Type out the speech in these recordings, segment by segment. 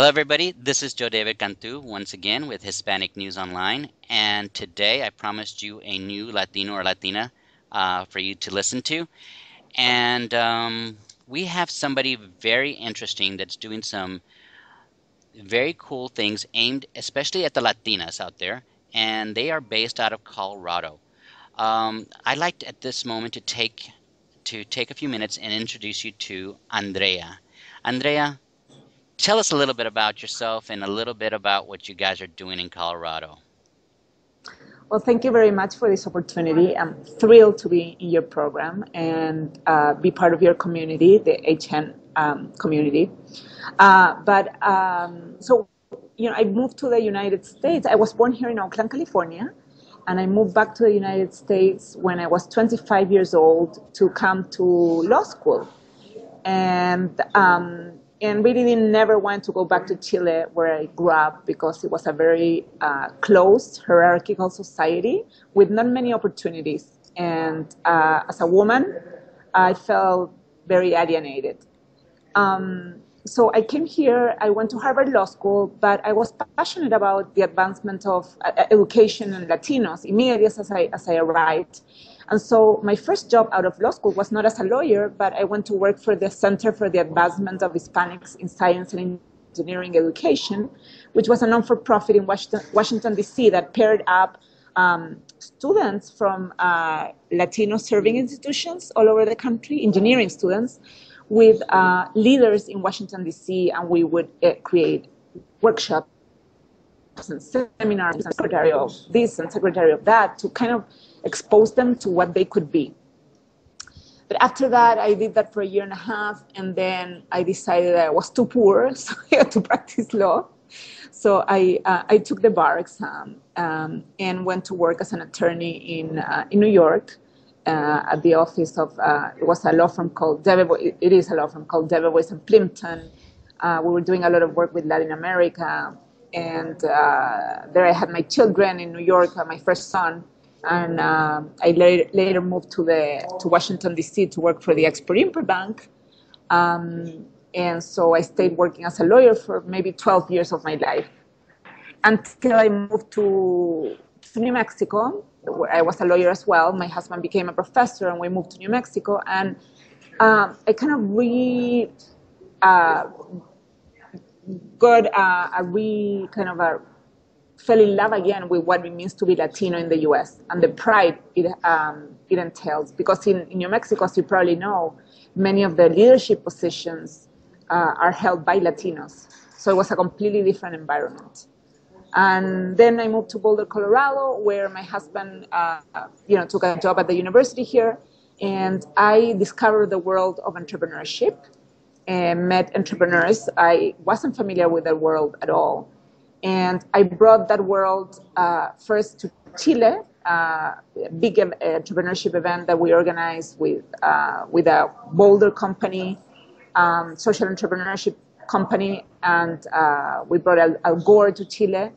Hello, everybody. This is Joe David Cantu once again with Hispanic News Online. And today I promised you a new Latino or Latina for you to listen to. And we have somebody very interesting that's doing some very cool things aimed especially at the Latinas out there. And they are based out of Colorado. I'd like to, at this moment to take a few minutes and introduce you to Andrea. Andrea, tell us a little bit about yourself and a little bit about what you guys are doing in Colorado. Well, thank you very much for this opportunity. I'm thrilled to be in your program and be part of your community, the HN community. I moved to the United States. I was born here in Oakland, California, and I moved back to the United States when I was 25 years old to come to law school. And really didn't never want to go back to Chile where I grew up because it was a very closed, hierarchical society with not many opportunities. And as a woman, I felt very alienated. So I came here, I went to Harvard Law School, but I was passionate about the advancement of education and Latinos immediately as I arrived. And so my first job out of law school was not as a lawyer, but I went to work for the Center for the Advancement of Hispanics in Science and Engineering Education, which was a non-for-profit in Washington, D.C. that paired up students from Latino serving institutions all over the country, engineering students, with leaders in Washington, D.C., and we would create workshops and seminars and secretary of this and secretary of that to kind of expose them to what they could be. But after that, I did that for a year and a half, and then I decided that I was too poor, so I had to practice law. So I took the bar exam and went to work as an attorney in New York at the office of, it was a law firm called it is a law firm called Debevoise and Plimpton. We were doing a lot of work with Latin America. And there I had my children in New York, my first son, and I later moved to Washington, D.C. to work for the Export-Import Bank. And so I stayed working as a lawyer for maybe 12 years of my life until I moved to New Mexico, where I was a lawyer as well. My husband became a professor, and we moved to New Mexico. And I kind of fell in love again with what it means to be Latino in the U.S. and the pride it entails. Because in New Mexico, as you probably know, many of the leadership positions are held by Latinos. So it was a completely different environment. And then I moved to Boulder, Colorado, where my husband, took a job at the university here, and I discovered the world of entrepreneurship. And met entrepreneurs. I wasn't familiar with that world at all. And I brought that world first to Chile, a big entrepreneurship event that we organized with a Boulder company, social entrepreneurship company. And we brought Al Gore to Chile,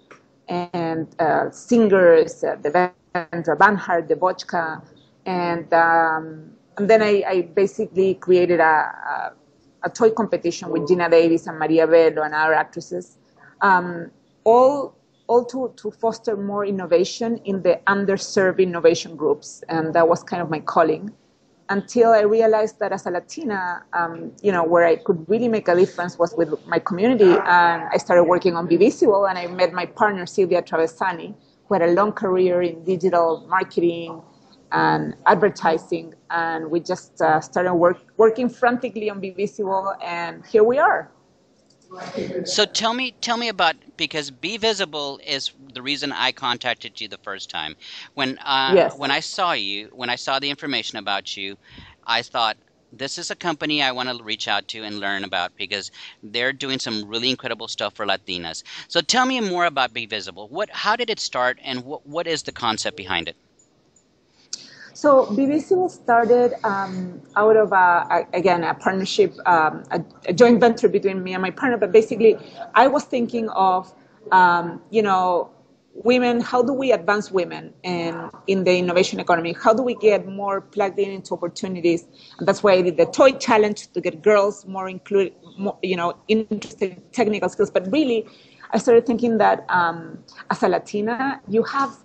and singers, the Vendra Banhart, the Bochka. And then I basically created a toy competition with Gina Davis and Maria Bello and other actresses, all to foster more innovation in the underserved innovation groups. And that was kind of my calling, until I realized that as a Latina, where I could really make a difference was with my community. And I started working on BeVisible, and I met my partner, Silvia Traversani, who had a long career in digital marketing and advertising, and we just started working frantically on BeVisible, and here we are. So tell me about, because BeVisible is the reason I contacted you the first time. Yes. When I saw the information about you, I thought, this is a company I want to reach out to and learn about, because they're doing some really incredible stuff for Latinas. So tell me more about BeVisible. How did it start, and what is the concept behind it? So BeVisible started out of, a partnership, a joint venture between me and my partner. But basically, I was thinking of, women, how do we advance women in the innovation economy? How do we get more plugged in into opportunities? And that's why I did the toy challenge to get girls more included, more, interested in technical skills. But really, I started thinking that as a Latina, you have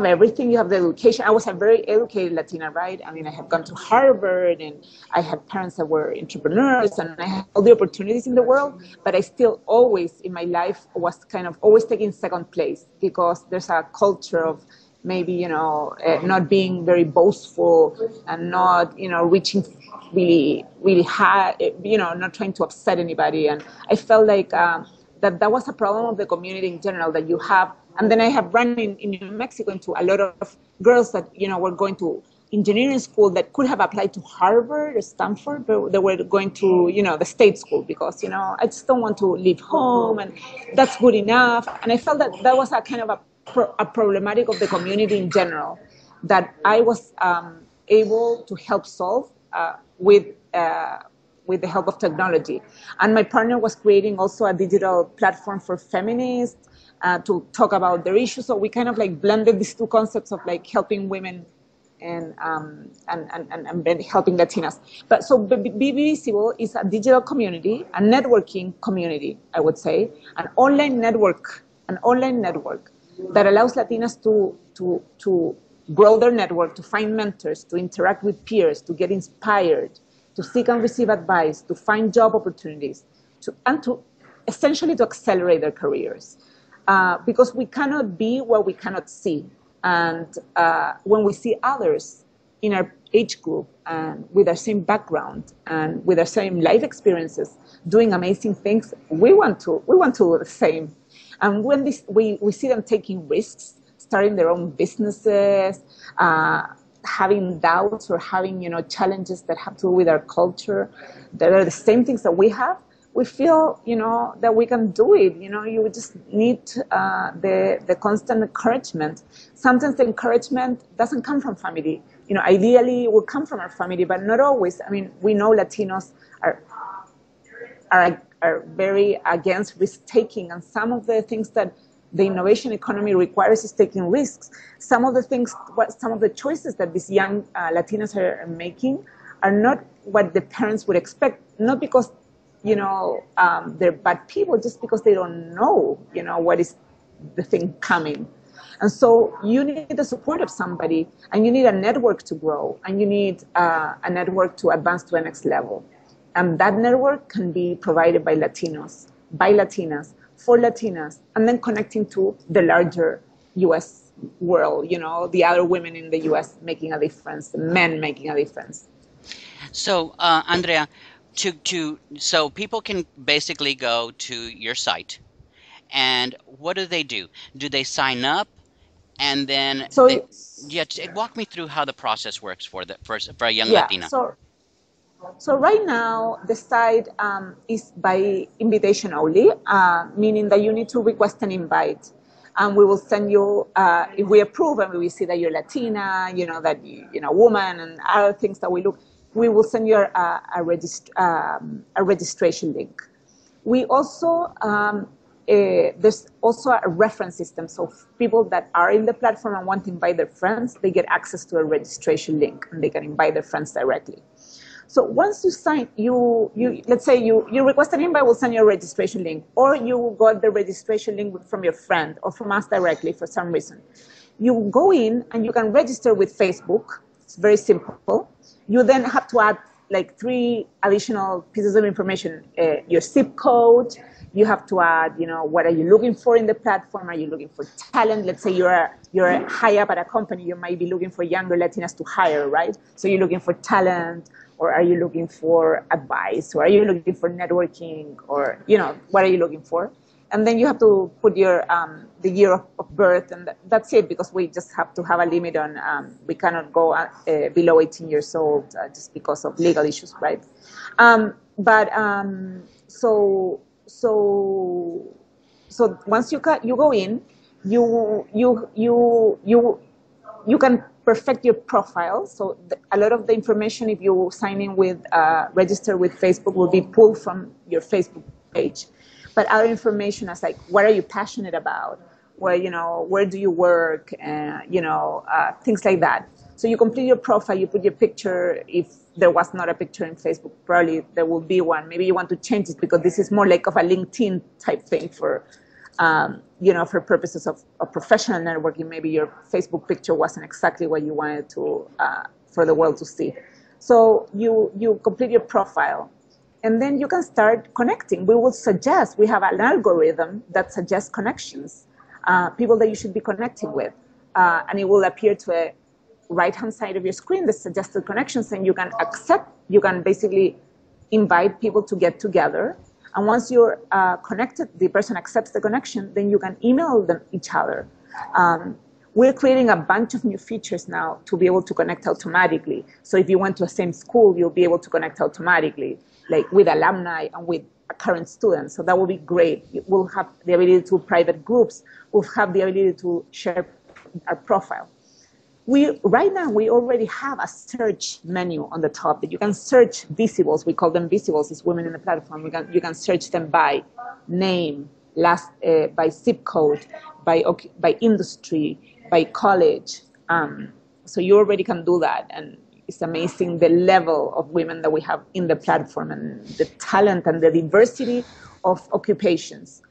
everything. You have the education. I was a very educated Latina, right? I mean, I had gone to Harvard, and I had parents that were entrepreneurs, and I had all the opportunities in the world. But I still always in my life was kind of always taking second place, because there's a culture of maybe, not being very boastful, and not, reaching really, really high, not trying to upset anybody. And I felt like that was a problem of the community in general, that you have. And then I have run in New Mexico into a lot of girls that, were going to engineering school that could have applied to Harvard or Stanford, but they were going to, the state school, because, I just don't want to leave home, and that's good enough. And I felt that that was a kind of a problematic of the community in general, that I was able to help solve with the help of technology. And my partner was creating also a digital platform for feminists to talk about their issues. So we kind of like blended these two concepts of like helping women and helping Latinas. But so Be Visible is a digital community, a networking community, I would say, an online network that allows Latinas to grow their network, to find mentors, to interact with peers, to get inspired, to seek and receive advice, to find job opportunities, and to essentially to accelerate their careers. Because we cannot be what we cannot see. And when we see others in our age group and with our same background and with our same life experiences doing amazing things, we want to do the same. And when we see them taking risks, starting their own businesses, having doubts or having challenges that have to do with our culture, that are the same things that we have, we feel that we can do it. You just need the constant encouragement. Sometimes the encouragement doesn't come from family. Ideally it will come from our family, but not always. I mean, we know Latinos are very against risk taking, and some of the things that the innovation economy requires is taking risks. Some of the choices that these young Latinas are making are not what the parents would expect, not because they're bad people, just because they don't know what is the thing coming. And so you need the support of somebody, and you need a network to grow, and you need a network to advance to the next level. And that network can be provided by Latinos, by Latinas, for Latinas, and then connecting to the larger U.S. world, the other women in the U.S. making a difference, the men making a difference. So, Andrea, so people can basically go to your site, and what do they do? Do they sign up, and then So walk me through how the process works for a young yeah, Latina. so right now the site is by invitation only, meaning that you need to request an invite, and we will send you, if we approve and we see that you're Latina, that woman, and other things that we look, we will send you a registration link. We also there's also a reference system, so people that are in the platform and want to invite their friends, they get access to a registration link, and they can invite their friends directly. So once you sign, let's say you request an invite, we'll send you a registration link, or you got the registration link from your friend or from us directly for some reason. You go in and you can register with Facebook. It's very simple. You then have to add like 3 additional pieces of information: your zip code. You have to add, what are you looking for in the platform? Are you looking for talent? Let's say you're high up at a company, you might be looking for younger Latinas to hire, right? So you're looking for talent, or are you looking for advice, or are you looking for networking, or what are you looking for? And then you have to put your the year of birth, and that's it, because we just have to have a limit on we cannot go below 18 years old just because of legal issues, right? So once you go in, you can perfect your profile. So a lot of the information, if you sign in with register with Facebook, will be pulled from your Facebook page. But other information as like, what are you passionate about? Well, where do you work? Things like that. So you complete your profile, you put your picture. If there was not a picture in Facebook, probably there will be one. Maybe you want to change it because this is more like of a LinkedIn type thing for purposes of professional networking. Maybe your Facebook picture wasn't exactly what you wanted to for the world to see. So you complete your profile, and then you can start connecting. We have an algorithm that suggests connections, people that you should be connecting with, and it will appear to a right-hand side of your screen, the suggested connections, and you can basically invite people to get together. And once you're connected, the person accepts the connection, then you can email them each other. We're creating a bunch of new features now to be able to connect automatically. So if you went to the same school, you'll be able to connect automatically, like with alumni and with current students. So that will be great. We'll have the ability to private groups. We'll have the ability to share our profile. Right now, we already have a search menu on the top that you can search visibles. We call them visibles. It's women in the platform. You can search them by name, by zip code, by industry, by college. So you already can do that. And it's amazing the level of women that we have in the platform and the talent and the diversity of occupations.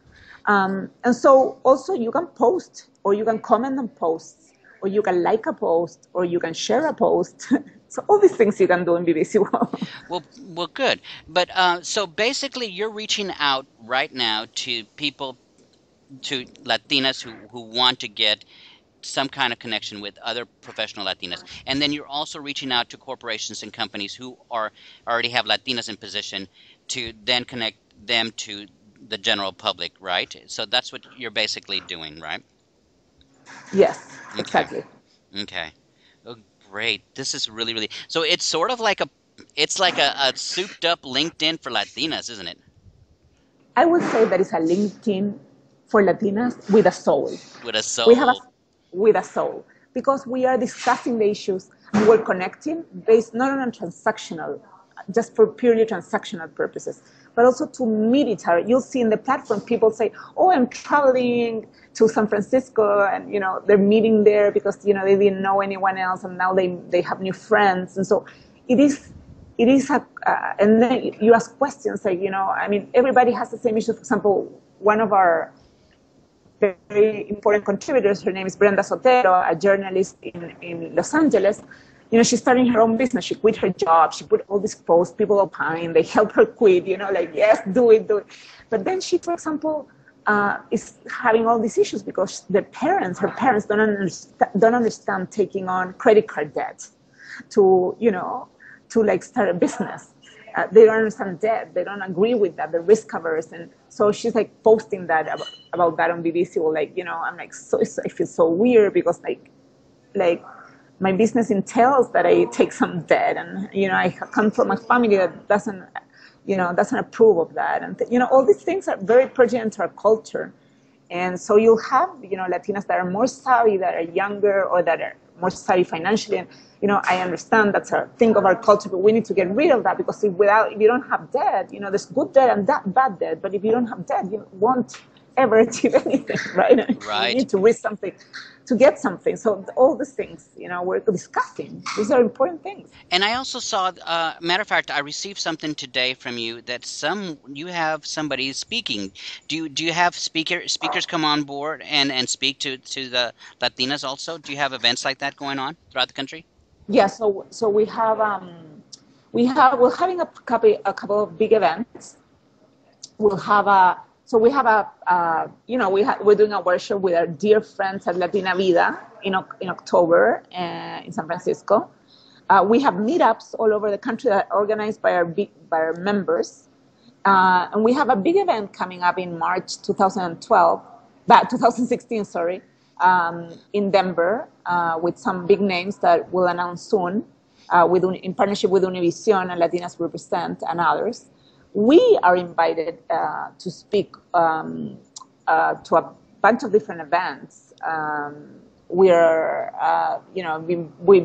And so also you can post or you can comment on posts, or you can like a post, or you can share a post. So all these things you can do in BeVisible. Well, good. But so basically, you're reaching out right now to people, to Latinas who want to get some kind of connection with other professional Latinas, and then you're also reaching out to corporations and companies who already have Latinas in position to then connect them to the general public, right? So that's what you're basically doing, right? Yes, Okay. exactly. Okay. Oh, great. This is really, really. So it's sort of like a souped up LinkedIn for Latinas, isn't it? I would say that it's a LinkedIn for Latinas with a soul. With a We have a soul. with a soul because we are discussing the issues and we're connecting based not on a transactional, just for purely transactional purposes, but also to meet each other. You'll see in the platform people say, "Oh, I'm traveling to San Francisco," and they're meeting there because they didn't know anyone else, and now they have new friends, and so it is. It is and then you ask questions like, I mean, everybody has the same issue. For example, one of our very important contributors. Her name is Brenda Sotero, a journalist in Los Angeles. She's starting her own business. She quit her job. She put all these posts, people opine, they help her quit, like, yes, do it. But then she, for example, is having all these issues because her parents don't understand taking on credit card debt to, to like start a business. They don't understand debt. They don't agree with that. They're risk averse. And so she's like posting that about that on BeVisible. Like, I'm like, I feel so weird because like my business entails that I take some debt. And, I come from a family that doesn't approve of that. And, all these things are very pertinent to our culture. And so you'll have, Latinas that are more savvy, that are younger, or that are more savvy financially. And, I understand that's a thing of our culture, but we need to get rid of that because if you don't have debt, there's good debt and bad debt. But if you don't have debt, you won't ever achieve anything, right? You Right. need to risk something to get something. So all these things, we're discussing. These are important things. And I also saw, matter of fact, I received something today from you that you have somebody speaking. Do you have speakers come on board and speak to the Latinas also? Do you have events like that going on throughout the country? Yeah. So we're having a couple of big events. We'll have we're doing a workshop with our dear friends at Latina Vida in October in San Francisco. We have meetups all over the country that are organized by our members, and we have a big event coming up in March 2016, sorry, in Denver with some big names that we'll announce soon, in partnership with Univision and Latinas Represent and others. We are invited to speak to a bunch of different events. We've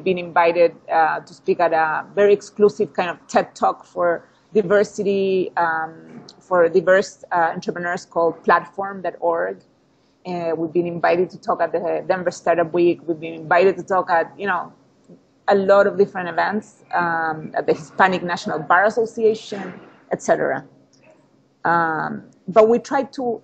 been invited to speak at a very exclusive kind of TED Talk for diversity, for diverse entrepreneurs called platform.org. We've been invited to talk at the Denver Startup Week. We've been invited to talk at, a lot of different events, at the Hispanic National Bar Association, etc. But we try to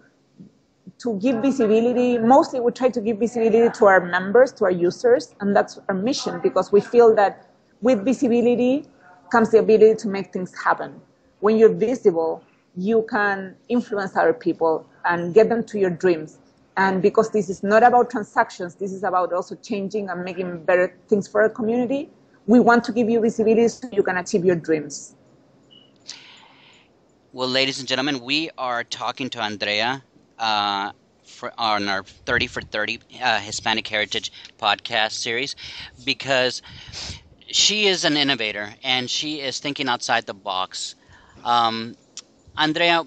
give visibility. Mostly we try to give visibility to our members, to our users, and that's our mission, because we feel that with visibility comes the ability to make things happen. When you're visible, you can influence other people and get them to your dreams. And because this is not about transactions, this is about also changing and making better things for our community, we want to give you visibility so you can achieve your dreams. Well, ladies and gentlemen, we are talking to Andrea on our 30 for 30 Hispanic Heritage podcast series, because she is an innovator and she is thinking outside the box. Andrea,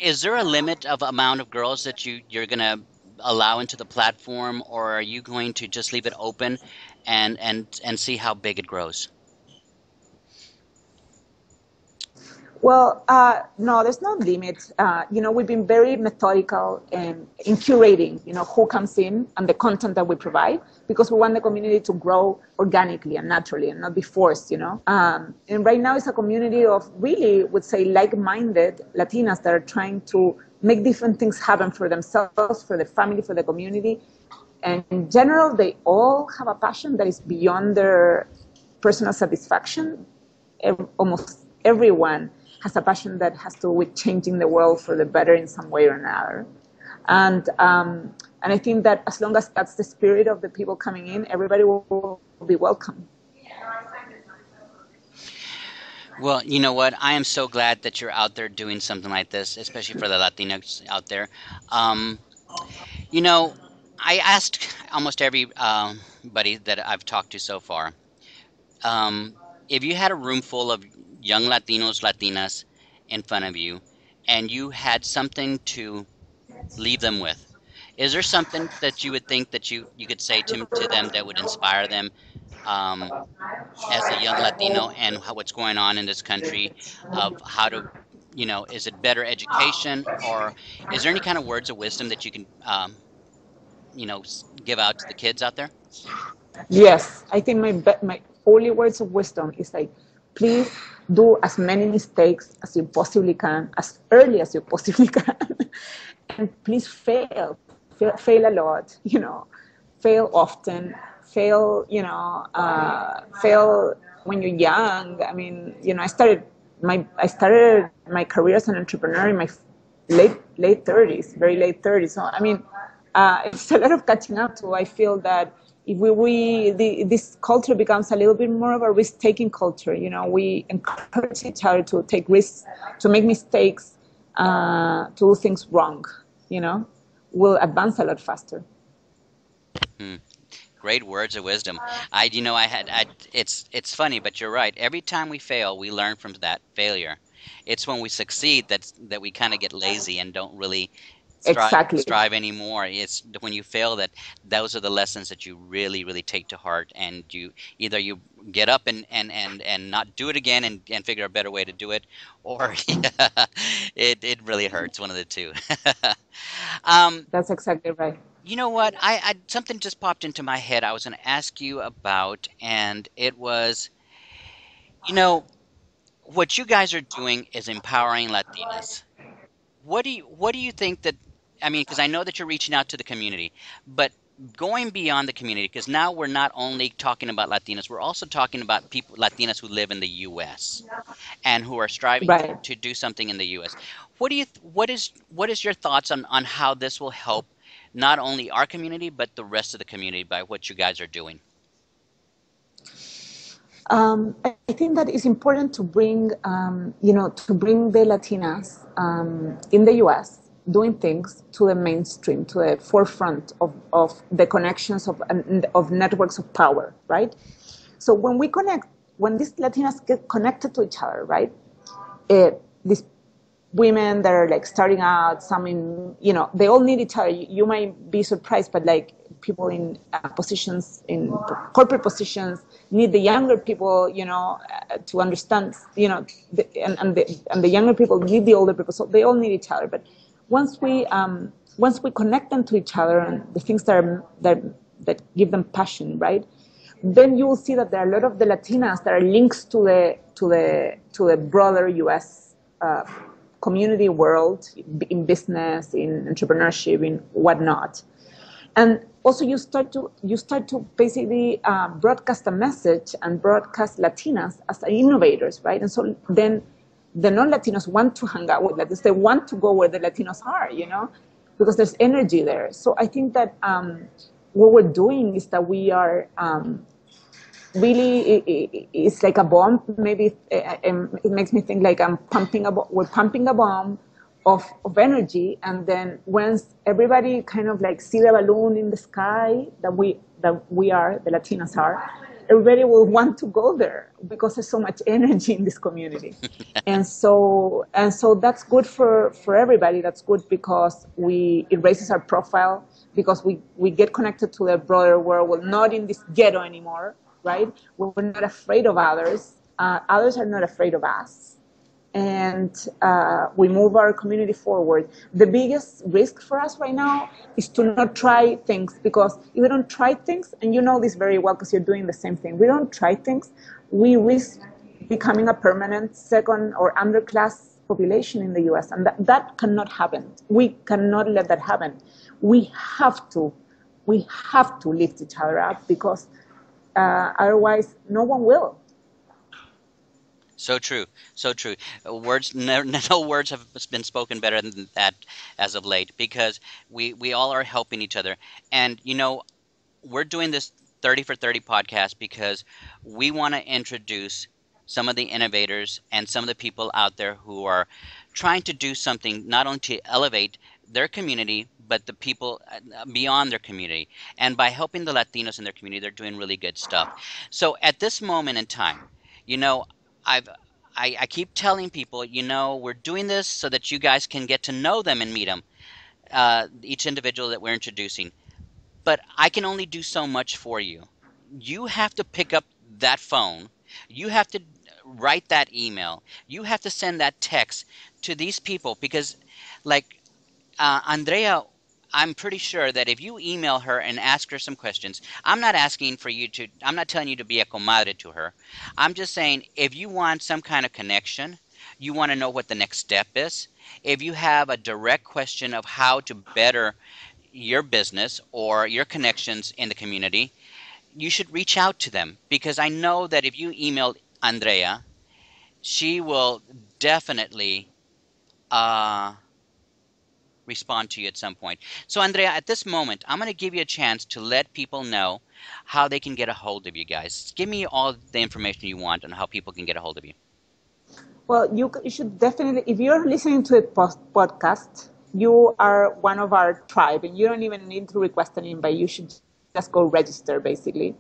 is there a limit of amount of girls that you're going to allow into the platform, or are you going to just leave it open and see how big it grows? Well, no, there's no limit. We've been very methodical in curating, who comes in and the content that we provide, because we want the community to grow organically and naturally and not be forced, And right now it's a community of really, would say, like-minded Latinas that are trying to make different things happen for themselves, for the family, for the community. And in general, they all have a passion that is beyond their personal satisfaction. Almost everyone has a passion that has to do with changing the world for the better in some way or another. And I think that as long as that's the spirit of the people coming in, everybody will be welcome. Well, you know what? I am so glad that you're out there doing something like this, especially for the Latinos out there. Um, you know, I asked almost every buddy that I've talked to so far, um, if you had a room full of young Latinos, Latinas in front of you, and you had something to leave them with, is there something that you would think that you could say to them that would inspire them, um, as a young Latino, and what's going on in this country, of how to, is it better education, or is there any kind of words of wisdom that you can, give out to the kids out there? Yes, I think my only words of wisdom is like, please do as many mistakes as you possibly can, as early as you possibly can, and please fail a lot, fail often, fail when you're young. I mean, I started my career as an entrepreneur in my late 30s, very late 30s. So I mean, it's a lot of catching up to. I feel that if this culture becomes a little bit more of a risk-taking culture, we encourage each other to take risks, to make mistakes, to do things wrong, we'll advance a lot faster. Hmm. Great words of wisdom. It's funny, but you're right. Every time we fail, we learn from that failure. It's when we succeed that we kind of get lazy and don't really Exactly. strive anymore. It's when you fail that those are the lessons that you really, really take to heart, and you get up and not do it again and figure a better way to do it, or it really hurts, one of the two. um, That's exactly right. you know what? I something just popped into my head I was going to ask you about, and it was, you know, what you guys are doing is empowering Latinas. What do you think that, I mean, because I know that you're reaching out to the community, but going beyond the community, because now we're not only talking about Latinas, we're also talking about people, Latinas who live in the U.S. and who are striving Right. to do something in the U.S. What is your thoughts on how this will help not only our community but the rest of the community by what you guys are doing? I think that it's important to bring, to bring the Latinas in the U.S. doing things to the mainstream, to the forefront of the connections of networks of power, right? So when these Latinas get connected to each other, right? These women that are like starting out, some in, they all need each other. You might be surprised, but like people in positions, in corporate positions, need the younger people, to understand, and the younger people need the older people. So they all need each other. But once we connect them to each other and the things that give them passion, right? Then you will see that there are a lot of the Latinas that are links to the broader U.S. Community world in business, in entrepreneurship, in whatnot. And also you start to basically broadcast a message and broadcast Latinas as innovators, right? And so then the non-Latinos want to hang out with Latinos. They want to go where the Latinos are, because there's energy there. So I think that what we're doing is that we are really, it's like a bomb. Maybe it makes me think like we're pumping a bomb of energy, and then once everybody kind of like see the balloon in the sky that we are, the Latinas are, everybody will want to go there because there's so much energy in this community. And so that's good for everybody. That's good because it raises our profile, because we get connected to the broader world. We're not in this ghetto anymore, right? We're not afraid of others. Others are not afraid of us. And we move our community forward. The biggest risk for us right now is to not try things, because if we don't try things, and you know this very well because you're doing the same thing, we don't try things, we risk becoming a permanent second or underclass population in the US. And that cannot happen. We cannot let that happen. We have to lift each other up, because otherwise no one will. So true, so true. Words, no, no words have been spoken better than that as of late, because we all are helping each other. And we're doing this 30 for 30 podcast because we want to introduce some of the innovators and some of the people out there who are trying to do something not only to elevate their community, but the people beyond their community. And by helping the Latinos in their community, they're doing really good stuff. So at this moment in time, you know, I've I keep telling people, we're doing this so that you guys can get to know them and meet them, each individual that we're introducing. But I can only do so much for you. You have to pick up that phone. You have to write that email. You have to send that text to these people, because, like, Andrea, I'm pretty sure that if you email her and ask her some questions, I'm not telling you to be a comadre to her. I'm just saying, if you want some kind of connection, you want to know what the next step is, if you have a direct question of how to better your business or your connections in the community, you should reach out to them, because I know that if you email Andrea, she will definitely uh, respond to you at some point. So, Andrea, at this moment, I'm going to give you a chance to let people know how they can get a hold of you guys. Give me all the information you want on how people can get a hold of you. Well, you should definitely, if you're listening to a podcast, you are one of our tribe, and you don't even need to request an invite. You should just go register, basically.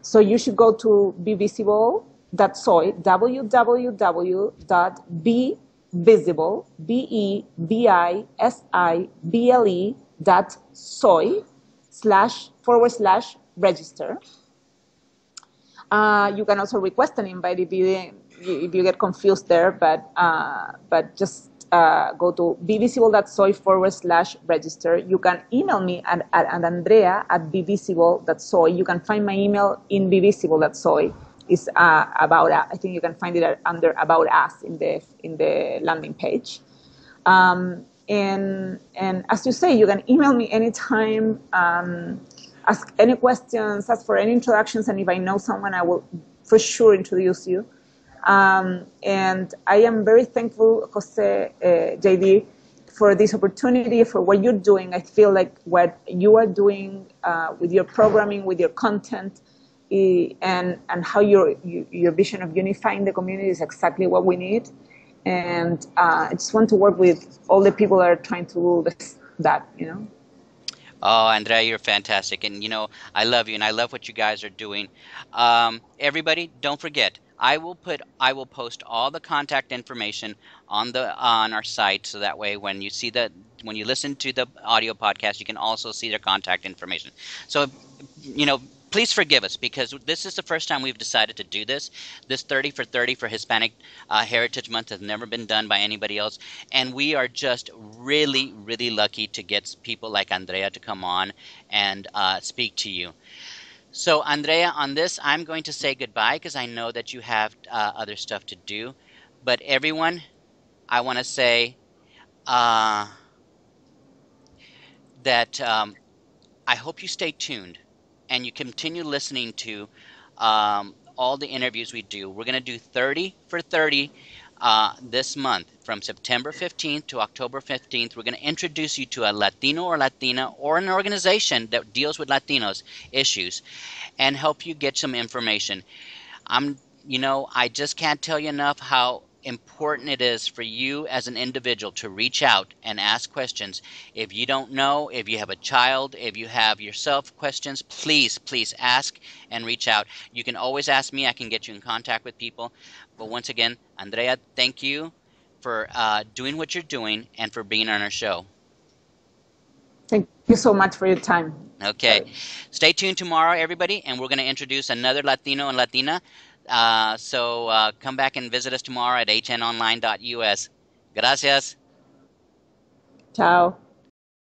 So you should go to BeVisible.soy, www.bevisible, BeVisible.soy // you can also request an invite if you get confused there, but just go to BeVisible.soy / register. You can email me at Andrea at BeVisible.soy. You can find my email in BeVisible.soy. It's about, I think you can find it under About Us in the landing page. And as you say, you can email me anytime. Ask any questions, ask for any introductions, and if I know someone, I will for sure introduce you. And I am very thankful, Jose, JD, for this opportunity, for what you're doing. I feel like what you are doing with your programming, with your content, and how your vision of unifying the community is exactly what we need. And I just want to work with all the people that are trying to do that. Oh, Andrea, you're fantastic. And, I love you and I love what you guys are doing. Everybody, don't forget, I will post all the contact information on our site, so that way when you listen to the audio podcast, you can also see their contact information. So, please forgive us because this is the first time we've decided to do this. This 30 for 30 for Hispanic Heritage Month has never been done by anybody else. And we are just really, really lucky to get people like Andrea to come on and speak to you. So, Andrea, on this, I'm going to say goodbye because I know that you have other stuff to do. But everyone, I want to say uh, that I hope you stay tuned and you continue listening to all the interviews we do. We're going to do 30 for 30 this month from September 15th to October 15th. We're going to introduce you to a Latino or Latina or an organization that deals with Latinos issues and help you get some information. I just can't tell you enough how important it is for you as an individual to reach out and ask questions. If you don't know, if you have a child, if you have yourself questions, please, please ask and reach out. You can always ask me. I can get you in contact with people. But once again, Andrea, thank you for doing what you're doing and for being on our show. Thank you so much for your time. Okay. Stay tuned tomorrow, everybody, and we're going to introduce another Latino and Latina. So come back and visit us tomorrow at hnonline.us. Gracias. Ciao.